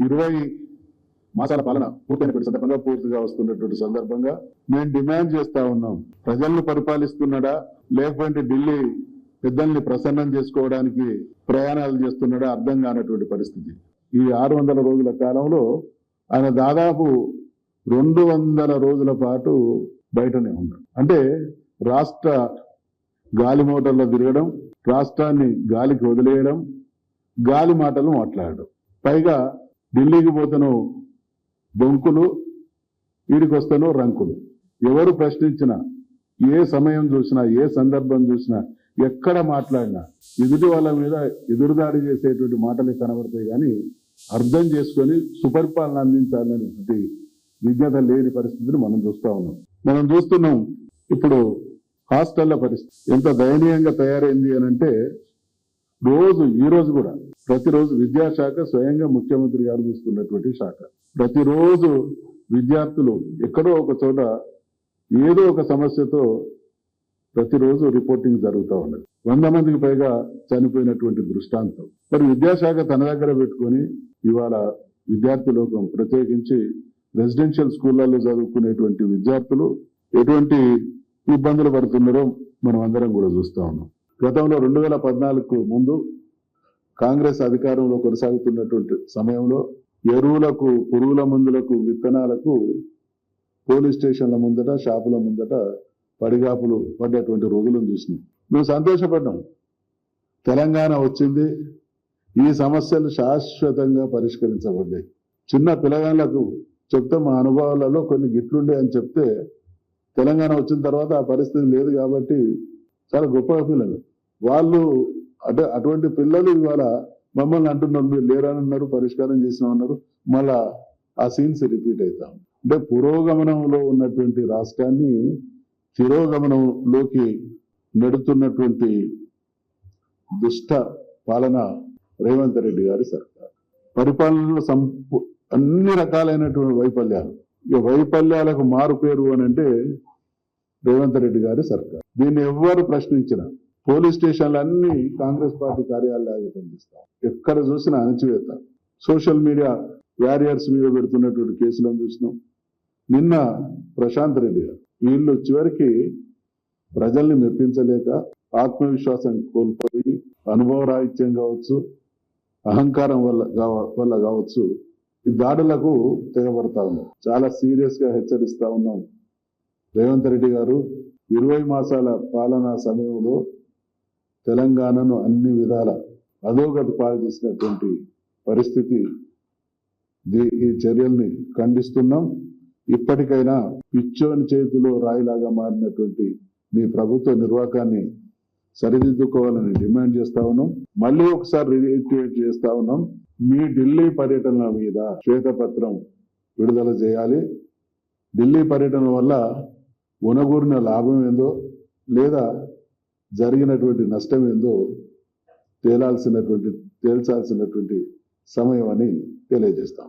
20 మాసాల పాలన పూర్తయినటువంటి సందర్భంగా పూర్తిగా వస్తున్నటువంటి సందర్భంగా మేము డిమాండ్ చేస్తా ఉన్నాం. ప్రజల్ని పరిపాలిస్తున్నాడా లేకపోతే ఢిల్లీ పెద్దల్ని ప్రసన్నం చేసుకోవడానికి ప్రయాణాలు చేస్తున్నాడా అర్థం కానటువంటి పరిస్థితి. ఈ 600 రోజుల కాలంలో ఆయన దాదాపు 200 రోజుల పాటు బయటనే ఉన్నాడు. అంటే రాష్ట్ర గాలి మోటార్లో తిరగడం, రాష్ట్రాన్ని గాలికి వదిలేయడం, గాలి మాటలు మాట్లాడడం, పైగా ఢిల్లీకి పోతేనో బొంకులు, వీడికి వస్తేనో రంకులు. ఎవరు ప్రశ్నించినా, ఏ సమయం చూసినా, ఏ సందర్భం చూసినా, ఎక్కడ మాట్లాడినా ఎదుటి వాళ్ళ మీద ఎదురుదాడి చేసేటువంటి మాటలే కనబడతాయి. కానీ అర్థం చేసుకొని సుపరిపాలన అందించాలనేటువంటి విజ్ఞత లేని పరిస్థితిని మనం చూస్తున్నాం. ఇప్పుడు హాస్టళ్ల పరిస్థితి ఎంత దయనీయంగా తయారైంది అని అంటే, ఈ రోజు కూడా ప్రతిరోజు విద్యాశాఖ స్వయంగా ముఖ్యమంత్రి గారు చూస్తున్నటువంటి శాఖ. ప్రతిరోజు విద్యార్థులు ఎక్కడో ఒక చోట ఏదో ఒక సమస్యతో ప్రతిరోజు రిపోర్టింగ్ జరుగుతూ ఉన్నది. 100 మందికి పైగా చనిపోయినటువంటి దృష్టాంతం. మరి విద్యాశాఖ తన దగ్గర పెట్టుకొని ఇవాళ విద్యార్థి లోకం, ప్రత్యేకించి రెసిడెన్షియల్ స్కూళ్లలో చదువుకునేటువంటి విద్యార్థులు ఎటువంటి ఇబ్బందులు పడుతున్నారో మనం అందరం కూడా చూస్తూ ఉన్నాం. గతంలో 2014కు ముందు కాంగ్రెస్ అధికారంలో కొనసాగుతున్నటువంటి సమయంలో ఎరువులకు, పురుగుల మందులకు, విత్తనాలకు పోలీస్ స్టేషన్ల ముందట, షాపుల ముందట పడిగాపులు పడ్డటువంటి రోజులను చూసినాం. మేము సంతోషపడ్డాం. తెలంగాణ వచ్చింది, ఈ సమస్యలు శాశ్వతంగా పరిష్కరించబడ్డాయి. చిన్న పిల్లగాళ్లకు చెప్తే మా అనుభవాలలో కొన్ని గిట్లుండే అని చెప్తే, తెలంగాణ వచ్చిన తర్వాత ఆ పరిస్థితి లేదు కాబట్టి చాలా గొప్పగా పిల్లలు వాళ్ళు. అటువంటి పిల్లలు ఇవాళ మమ్మల్ని అంటున్నారు, మీరు లేరని అన్నారు, పరిష్కారం చేసినామన్నారు. మళ్ళా ఆ సీన్స్ రిపీట్ అవుతాం. అంటే పురోగమనంలో ఉన్నటువంటి రాష్ట్రాన్ని తిరోగమనంలోకి నెడుతున్నటువంటి దుష్ట పాలన రేవంత్ రెడ్డి గారి సర్కార్. పరిపాలనలో అన్ని రకాలైనటువంటి వైఫల్యాలు. ఇక వైఫల్యాలకు మారు పేరు అని అంటే రేవంత్ రెడ్డి గారి సర్కార్. దీన్ని ఎవ్వరు ప్రశ్నించినా, పోలీస్ స్టేషన్లు అన్ని కాంగ్రెస్ పార్టీ కార్యాలయాలు పనిచేస్తాం. ఎక్కడ చూసినా అణచివేత. సోషల్ మీడియా వారియర్స్ మీద పెడుతున్నటువంటి కేసులను చూసినాం. నిన్న ప్రశాంత్ రెడ్డి గారు, వీళ్ళు చివరికి ప్రజల్ని మెప్పించలేక, ఆత్మవిశ్వాసం కోల్పోయి, అనుభవరాహిత్యం కావచ్చు, అహంకారం వల్ల కావచ్చు, ఈ దాడులకు తెగబడతా ఉన్నాం. చాలా సీరియస్ గా హెచ్చరిస్తా ఉన్నాం. రేవంత్ రెడ్డి గారు 20 మాసాల పాలనా సమయంలో తెలంగాణను అన్ని విధాల అధోగతి పాలు చేసినటువంటి పరిస్థితి. ఈ చర్యల్ని ఖండిస్తున్నాం. ఇప్పటికైనా పిచ్చోని చేతిలో రాయిలాగా మారినటువంటి మీ ప్రభుత్వ నిర్వాకాన్ని సరిదిద్దుకోవాలని డిమాండ్ చేస్తా ఉన్నాం. మళ్ళీ ఒకసారి రీఇటిరేట్ చేస్తా ఉన్నాం. మీ ఢిల్లీ పర్యటన మీద శ్వేతపత్రం విడుదల చేయాలి. ఢిల్లీ పర్యటన వల్ల ఉనగూరిన లాభం ఏందో, లేదా జరిగినటువంటి నష్టం ఏందో తేల్చాల్సినటువంటి సమయం అని తెలియజేస్తాం.